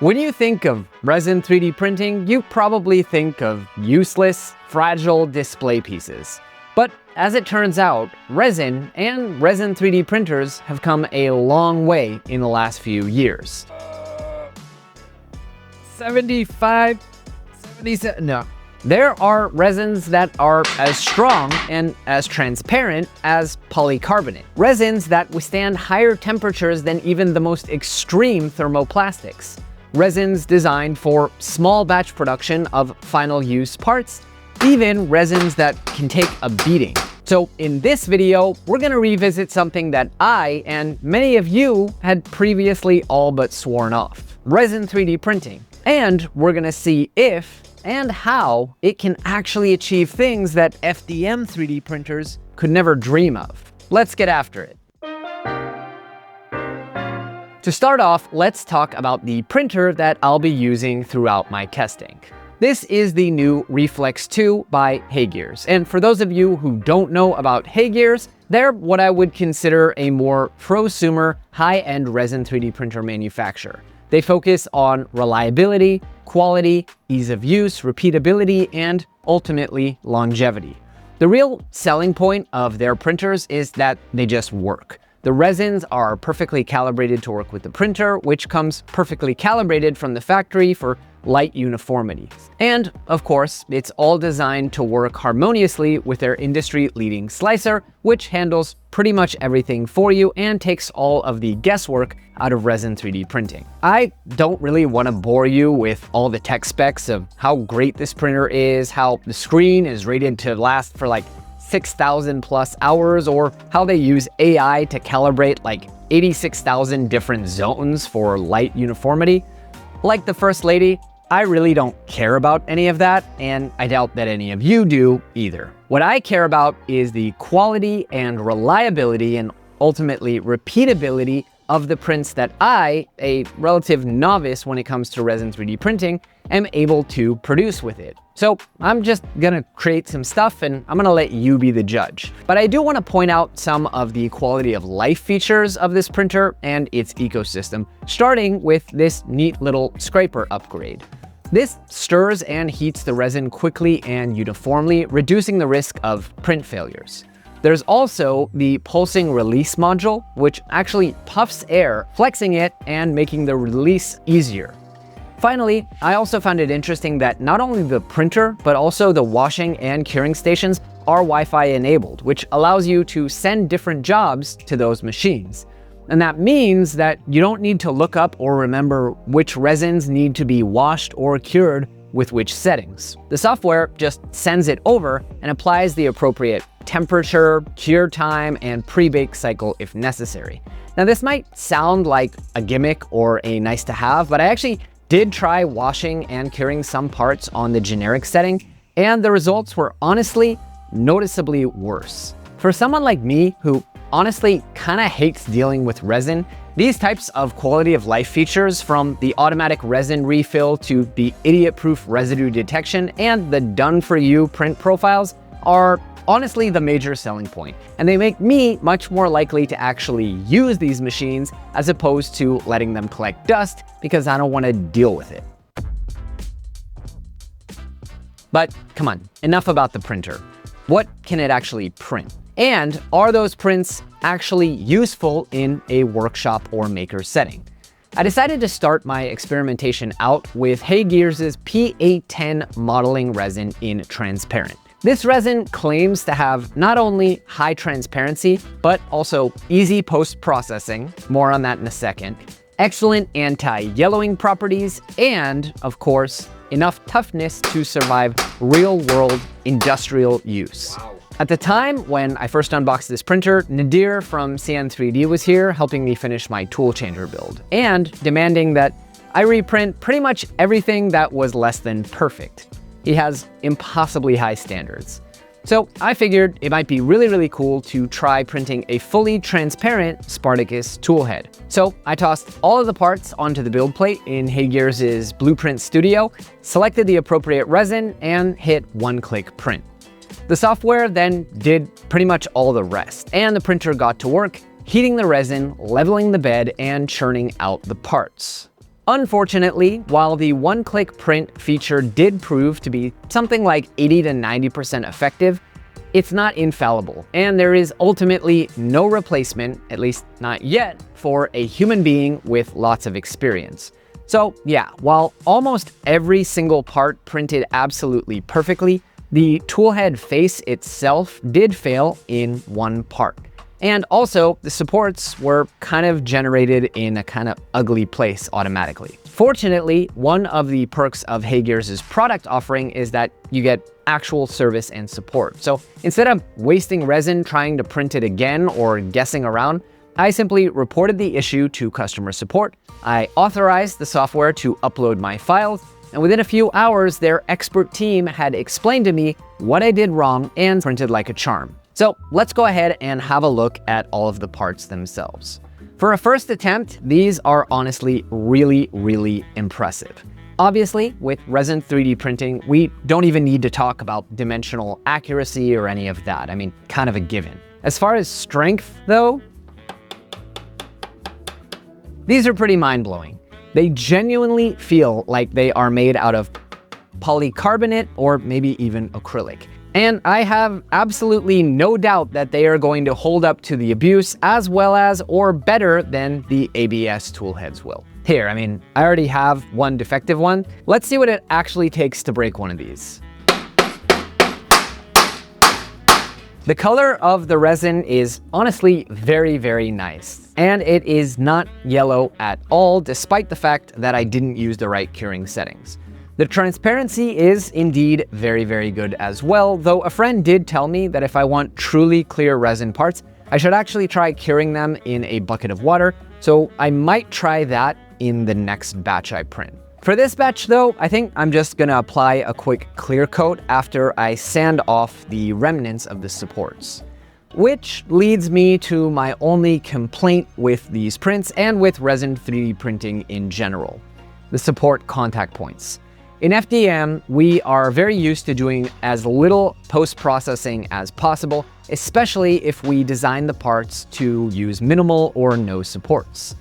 When you think of resin 3D printing, you probably think of useless, fragile display pieces. But as it turns out, resin and resin 3D printers have come a long way in the last few years. 75, 77, no. There are resins that are as strong and as transparent as polycarbonate. Resins that withstand higher temperatures than even the most extreme thermoplastics. Resins designed for small batch production of final use parts, even resins that can take a beating. So in this video, we're gonna revisit something that I and many of you had previously all but sworn off: resin 3D printing. And we're gonna see if and how it can actually achieve things that FDM 3D printers could never dream of. Let's get after it. To start off, let's talk about the printer that I'll be using throughout my testing. This is the new Reflex 2 by HeyGears. And for those of you who don't know about HeyGears, they're what I would consider a more prosumer, high-end resin 3D printer manufacturer. They focus on reliability, quality, ease of use, repeatability, and ultimately longevity. The real selling point of their printers is that they just work. The resins are perfectly calibrated to work with the printer, which comes perfectly calibrated from the factory for light uniformity. And of course, it's all designed to work harmoniously with their industry-leading slicer, which handles pretty much everything for you and takes all of the guesswork out of resin 3D printing. I don't really want to bore you with all the tech specs of how great this printer is, how the screen is rated to last for like 6,000 plus hours, or how they use AI to calibrate like 86,000 different zones for light uniformity. Like the First Lady, I really don't care about any of that, and I doubt that any of you do either. What I care about is the quality and reliability and ultimately repeatability of the prints that I, a relative novice when it comes to resin 3D printing, am able to produce with it. So I'm just gonna create some stuff and I'm gonna let you be the judge. But I do wanna point out some of the quality of life features of this printer and its ecosystem, starting with this neat little scraper upgrade. This stirs and heats the resin quickly and uniformly, reducing the risk of print failures. There's also the pulsing release module, which actually puffs air, flexing it and making the release easier. Finally, I also found it interesting that not only the printer, but also the washing and curing stations are Wi-Fi enabled, which allows you to send different jobs to those machines. And that means that you don't need to look up or remember which resins need to be washed or cured with which settings. The software just sends it over and applies the appropriate temperature, cure time, and pre-bake cycle if necessary. Now, this might sound like a gimmick or a nice to have, but I actually did try washing and curing some parts on the generic setting, and the results were honestly noticeably worse. For someone like me, who honestly kinda hates dealing with resin, these types of quality of life features, from the automatic resin refill to the idiot-proof residue detection and the done-for-you print profiles, are honestly the major selling point. And they make me much more likely to actually use these machines as opposed to letting them collect dust because I don't want to deal with it. But come on, enough about the printer. What can it actually print? And are those prints actually useful in a workshop or maker setting? I decided to start my experimentation out with HeyGears' P810 modeling resin in transparent. This resin claims to have not only high transparency, but also easy post-processing, more on that in a second, excellent anti-yellowing properties, and of course, enough toughness to survive real-world industrial use. Wow. At the time when I first unboxed this printer, Nadir from CN3D was here helping me finish my tool changer build and demanding that I reprint pretty much everything that was less than perfect. He has impossibly high standards. So I figured it might be really cool to try printing a fully transparent Spartacus toolhead. So I tossed all of the parts onto the build plate in HeyGears' Blueprint Studio, selected the appropriate resin, and hit one-click print. The software then did pretty much all the rest, and the printer got to work heating the resin, leveling the bed, and churning out the parts. Unfortunately, while the one-click print feature did prove to be something like 80 to 90% effective, it's not infallible, and there is ultimately no replacement, at least not yet, for a human being with lots of experience. So yeah, while almost every single part printed absolutely perfectly, the toolhead face itself did fail in one part. And also, the supports were kind of generated in a kind of ugly place automatically. Fortunately, one of the perks of HeyGears' product offering is that you get actual service and support. So instead of wasting resin trying to print it again or guessing around, I simply reported the issue to customer support. I authorized the software to upload my files, and within a few hours, their expert team had explained to me what I did wrong and printed like a charm. So let's go ahead and have a look at all of the parts themselves. For a first attempt, these are honestly really impressive. Obviously, with resin 3D printing, we don't even need to talk about dimensional accuracy or any of that. I mean, kind of a given. As far as strength, though, these are pretty mind-blowing. They genuinely feel like they are made out of polycarbonate or maybe even acrylic. And I have absolutely no doubt that they are going to hold up to the abuse as well as or better than the ABS toolheads will. Here, I mean, I already have one defective one. Let's see what it actually takes to break one of these. The color of the resin is honestly very nice. And it is not yellow at all, despite the fact that I didn't use the right curing settings. The transparency is indeed very good as well, though a friend did tell me that if I want truly clear resin parts, I should actually try curing them in a bucket of water, so I might try that in the next batch I print. For this batch though, I think I'm just gonna apply a quick clear coat after I sand off the remnants of the supports. Which leads me to my only complaint with these prints and with resin 3D printing in general: the support contact points. In FDM, we are very used to doing as little post-processing as possible, especially if we design the parts to use minimal or no supports.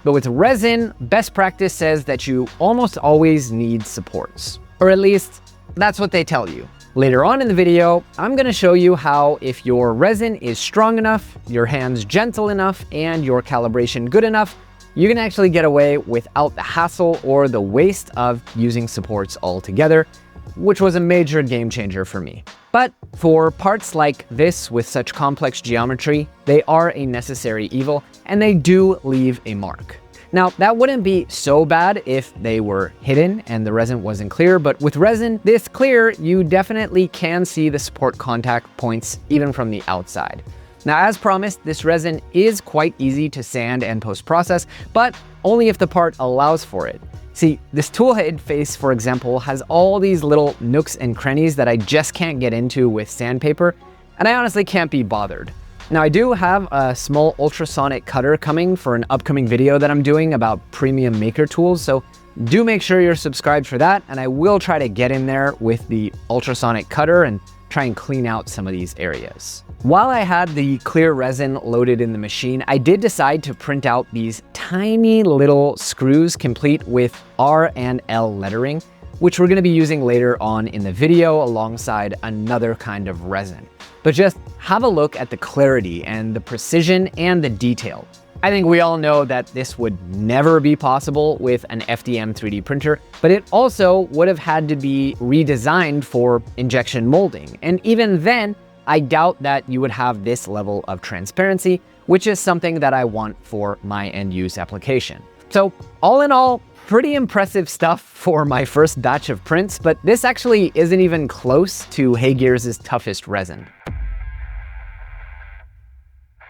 But with resin, best practice says that you almost always need supports. Or at least, that's what they tell you. Later on in the video, I'm gonna show you how if your resin is strong enough, your hands gentle enough, and your calibration good enough, you can actually get away without the hassle or the waste of using supports altogether, which was a major game changer for me. But for parts like this with such complex geometry, they are a necessary evil, and they do leave a mark. Now, that wouldn't be so bad if they were hidden and the resin wasn't clear, but with resin this clear, you definitely can see the support contact points even from the outside. Now, as promised, this resin is quite easy to sand and post-process, but only if the part allows for it. See, this toolhead face, for example, has all these little nooks and crannies that I just can't get into with sandpaper, and I honestly can't be bothered. Now, I do have a small ultrasonic cutter coming for an upcoming video that I'm doing about premium maker tools, so do make sure you're subscribed for that, and I will try to get in there with the ultrasonic cutter and try and clean out some of these areas. While I had the clear resin loaded in the machine, I did decide to print out these tiny little screws complete with R and L lettering, which we're gonna be using later on in the video alongside another kind of resin. But just have a look at the clarity and the precision and the detail. I think we all know that this would never be possible with an FDM 3D printer, but it also would have had to be redesigned for injection molding. And even then, I doubt that you would have this level of transparency, which is something that I want for my end use application. So all in all, pretty impressive stuff for my first batch of prints, but this actually isn't even close to HeyGears' toughest resin.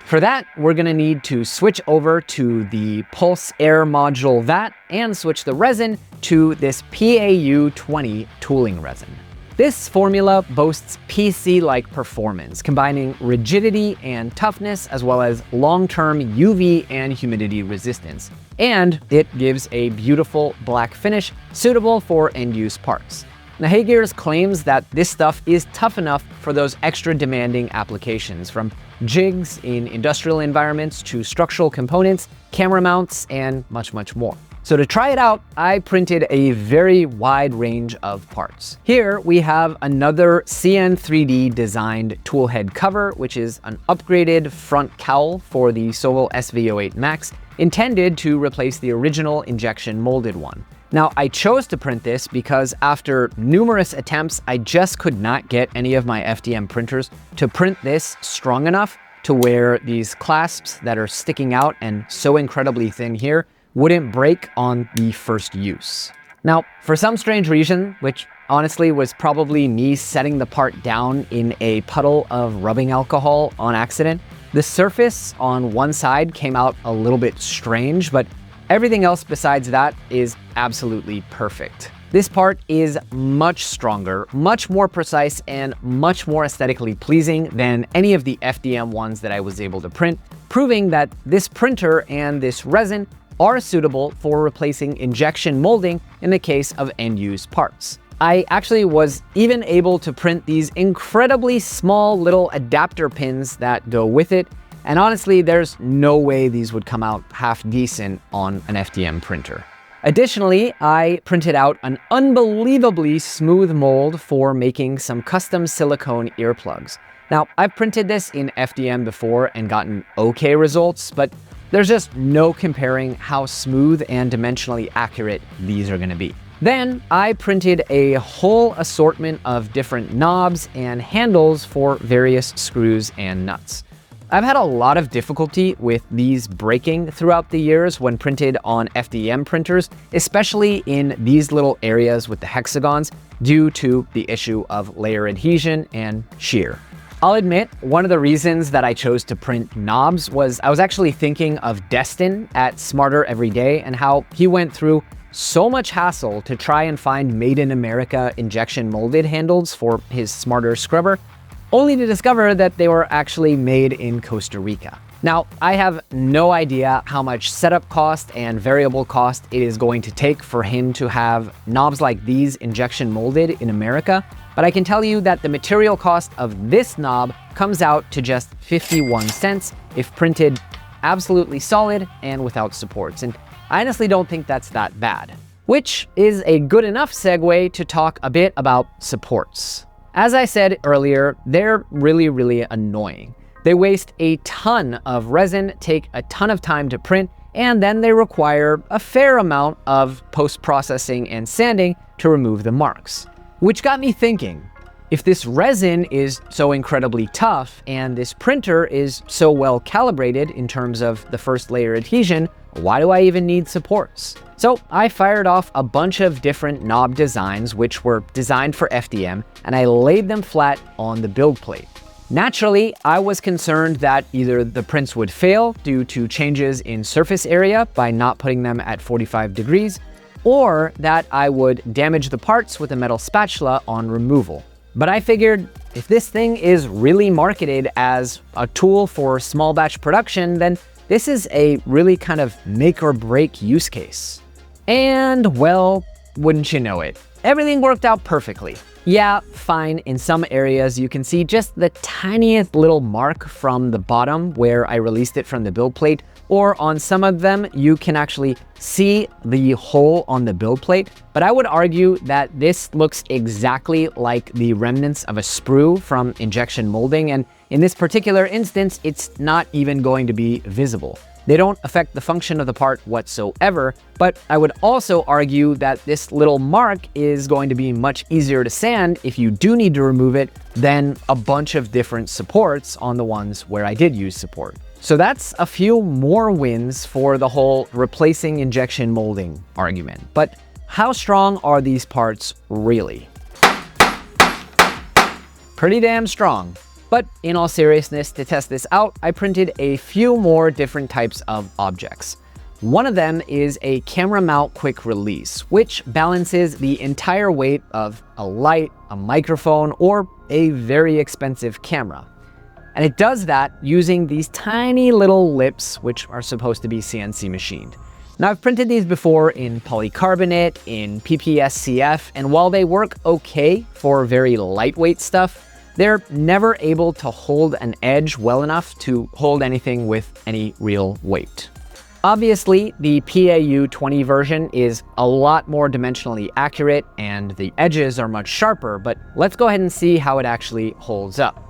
For that, we're gonna need to switch over to the Pulse Air Module vat and switch the resin to this PAU20 tooling resin. This formula boasts PC-like performance, combining rigidity and toughness, as well as long-term UV and humidity resistance. And it gives a beautiful black finish suitable for end-use parts. Now, HeyGears claims that this stuff is tough enough for those extra demanding applications, from jigs in industrial environments to structural components, camera mounts, and much more. So to try it out, I printed a very wide range of parts. Here we have another CN3D designed toolhead cover, which is an upgraded front cowl for the Solo SV08 Max, intended to replace the original injection molded one. Now, I chose to print this because after numerous attempts, I just could not get any of my FDM printers to print this strong enough to where these clasps that are sticking out and so incredibly thin here wouldn't break on the first use. Now, for some strange reason, which honestly was probably me setting the part down in a puddle of rubbing alcohol on accident, the surface on one side came out a little bit strange, but everything else besides that is absolutely perfect. This part is much stronger, much more precise, and much more aesthetically pleasing than any of the FDM ones that I was able to print, proving that this printer and this resin are suitable for replacing injection molding in the case of end-use parts. I actually was even able to print these incredibly small little adapter pins that go with it, and honestly, there's no way these would come out half decent on an FDM printer. Additionally, I printed out an unbelievably smooth mold for making some custom silicone earplugs. Now, I've printed this in FDM before and gotten okay results, but there's just no comparing how smooth and dimensionally accurate these are going to be. Then I printed a whole assortment of different knobs and handles for various screws and nuts. I've had a lot of difficulty with these breaking throughout the years when printed on FDM printers, especially in these little areas with the hexagons due to the issue of layer adhesion and shear. I'll admit, one of the reasons that I chose to print knobs was I was actually thinking of Destin at Smarter Every Day and how he went through so much hassle to try and find made in America injection molded handles for his Smarter scrubber, only to discover that they were actually made in Costa Rica. Now, I have no idea how much setup cost and variable cost it is going to take for him to have knobs like these injection molded in America, but I can tell you that the material cost of this knob comes out to just 51 cents if printed absolutely solid and without supports. And I honestly don't think that's that bad, which is a good enough segue to talk a bit about supports. As I said earlier, they're really annoying. They waste a ton of resin, take a ton of time to print, and then they require a fair amount of post-processing and sanding to remove the marks. Which got me thinking, if this resin is so incredibly tough and this printer is so well calibrated in terms of the first layer adhesion, why do I even need supports? So I fired off a bunch of different knob designs which were designed for FDM, and I laid them flat on the build plate. Naturally, I was concerned that either the prints would fail due to changes in surface area by not putting them at 45 degrees, or that I would damage the parts with a metal spatula on removal. But I figured if this thing is really marketed as a tool for small batch production, then this is a really kind of make or break use case. And well, wouldn't you know it, everything worked out perfectly. Yeah, fine, in some areas you can see just the tiniest little mark from the bottom where I released it from the build plate, or on some of them you can actually see the hole on the build plate, but I would argue that this looks exactly like the remnants of a sprue from injection molding, and in this particular instance, it's not even going to be visible. They don't affect the function of the part whatsoever, but I would also argue that this little mark is going to be much easier to sand if you do need to remove it than a bunch of different supports on the ones where I did use support. So that's a few more wins for the whole replacing injection molding argument. But how strong are these parts really? Pretty damn strong. But in all seriousness, to test this out, I printed a few more different types of objects. One of them is a camera mount quick release, which balances the entire weight of a light, a microphone, or a very expensive camera. And it does that using these tiny little lips, which are supposed to be CNC machined. Now, I've printed these before in polycarbonate, in PPSCF, and while they work okay for very lightweight stuff, they're never able to hold an edge well enough to hold anything with any real weight. Obviously, the PAU20 version is a lot more dimensionally accurate and the edges are much sharper, but let's go ahead and see how it actually holds up.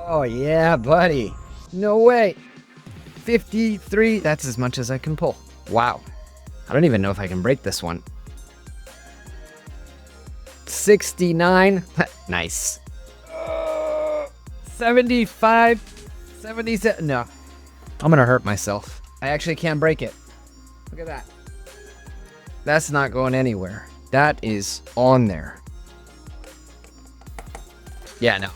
Oh yeah, buddy. No way. 53, that's as much as I can pull. Wow. I don't even know if I can break this one. 69, nice. 75, 77, no. I'm gonna hurt myself. I actually can't break it. Look at that. That's not going anywhere. That is on there. Yeah, no.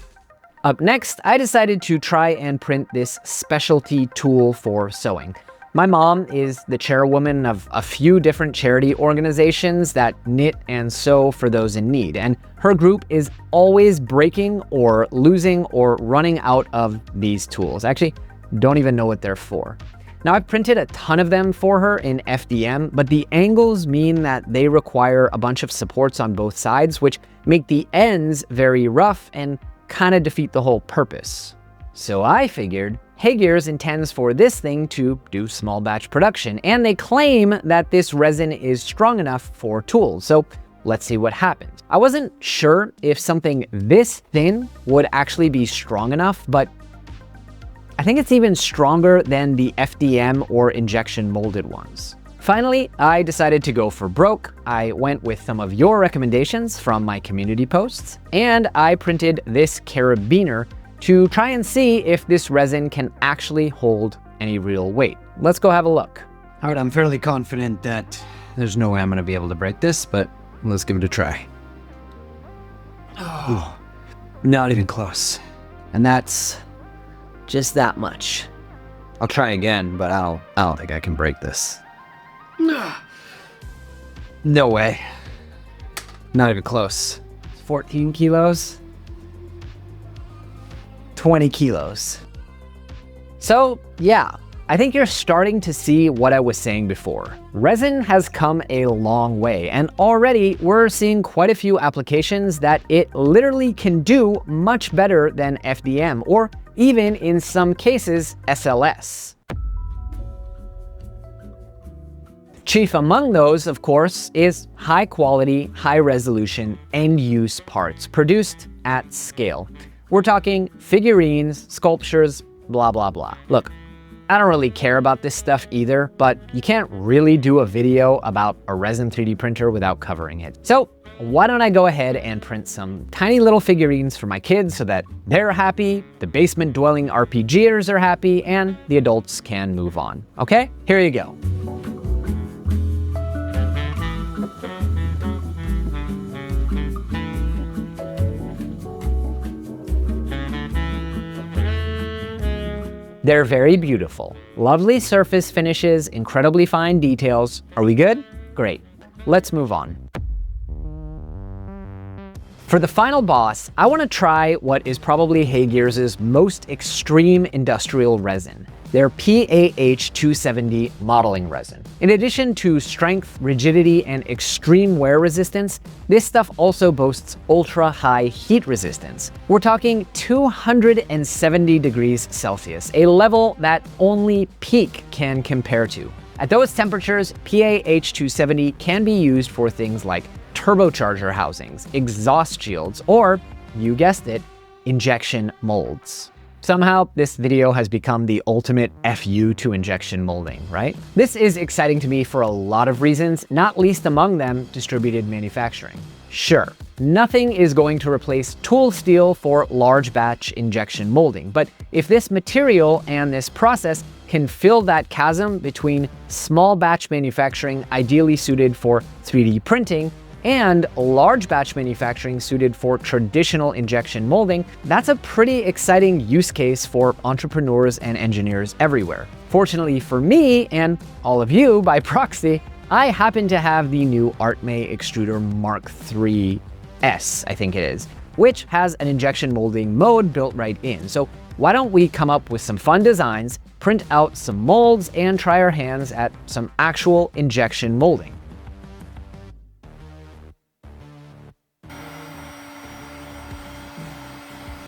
Up next, I decided to try and print this specialty tool for sewing. My mom is the chairwoman of a few different charity organizations that knit and sew for those in need, and her group is always breaking or losing or running out of these tools. Actually, don't even know what they're for. Now, I've printed a ton of them for her in FDM, but the angles mean that they require a bunch of supports on both sides, which make the ends very rough and kind of defeat the whole purpose. So I figured HeyGears intends for this thing to do small batch production, and they claim that this resin is strong enough for tools. So let's see what happens. I wasn't sure if something this thin would actually be strong enough, but I think it's even stronger than the FDM or injection molded ones. Finally, I decided to go for broke. I went with some of your recommendations from my community posts, and I printed this carabiner to try and see if this resin can actually hold any real weight. Let's go have a look. All right, I'm fairly confident that there's no way I'm gonna be able to break this, but let's give it a try. Oh, not even close. And that's just that much. I'll try again, but I don't think I can break this. No way. Not even close. 14 kilos. 20 kilos. So yeah, I think you're starting to see what I was saying before. Resin has come a long way, and already we're seeing quite a few applications that it literally can do much better than FDM, or even in some cases, SLS. Chief among those, of course, is high quality, high resolution, end-use parts produced at scale. We're talking figurines, sculptures, blah, blah, blah. Look, I don't really care about this stuff either, but you can't really do a video about a resin 3D printer without covering it. So why don't I go ahead and print some tiny little figurines for my kids so that they're happy, the basement-dwelling RPGers are happy, and the adults can move on. Okay, here you go. They're very beautiful. Lovely surface finishes, incredibly fine details. Are we good? Great. Let's move on. For the final boss, I want to try what is probably HeyGears' most extreme industrial resin, their PAH270 modeling resin. In addition to strength, rigidity, and extreme wear resistance, this stuff also boasts ultra-high heat resistance. We're talking 270 degrees Celsius, a level that only Peak can compare to. At those temperatures, PAH270 can be used for things like turbocharger housings, exhaust shields, or, you guessed it, injection molds. Somehow, this video has become the ultimate FU to injection molding, right? This is exciting to me for a lot of reasons, not least among them distributed manufacturing. Sure, nothing is going to replace tool steel for large batch injection molding, but if this material and this process can fill that chasm between small batch manufacturing ideally suited for 3D printing and large batch manufacturing suited for traditional injection molding, that's a pretty exciting use case for entrepreneurs and engineers everywhere. Fortunately for me, and all of you by proxy, I happen to have the new ArtMay Extruder Mark III S, I think it is, which has an injection molding mode built right in. So why don't we come up with some fun designs, print out some molds, and try our hands at some actual injection molding.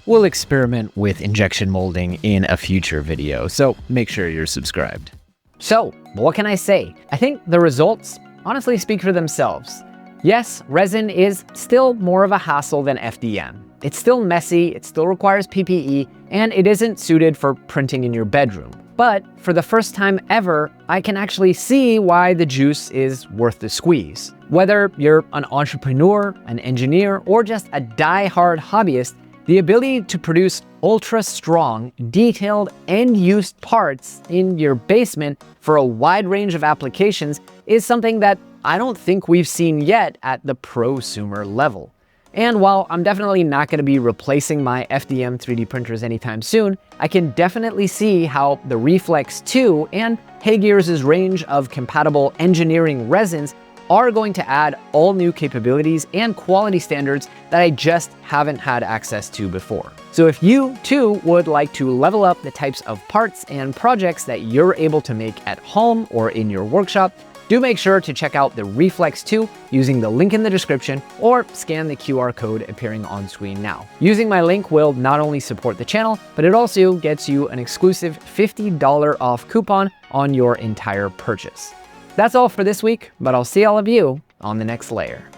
We'll experiment with injection molding in a future video, so make sure you're subscribed. So, But what can I say? I think the results honestly speak for themselves. Yes, resin is still more of a hassle than FDM. It's still messy, it still requires PPE, and it isn't suited for printing in your bedroom. But for the first time ever, I can actually see why the juice is worth the squeeze. Whether you're an entrepreneur, an engineer, or just a die-hard hobbyist, the ability to produce ultra-strong, detailed, end-use parts in your basement for a wide range of applications is something that I don't think we've seen yet at the prosumer level. And while I'm definitely not going to be replacing my FDM 3D printers anytime soon, I can definitely see how the Reflex 2 and HeyGears' range of compatible engineering resins are going to add all new capabilities and quality standards that I just haven't had access to before. So if you too would like to level up the types of parts and projects that you're able to make at home or in your workshop, do make sure to check out the Reflex 2 using the link in the description or scan the QR code appearing on screen now. Using my link will not only support the channel, but it also gets you an exclusive $50 off coupon on your entire purchase. That's all for this week, but I'll see all of you on the next layer.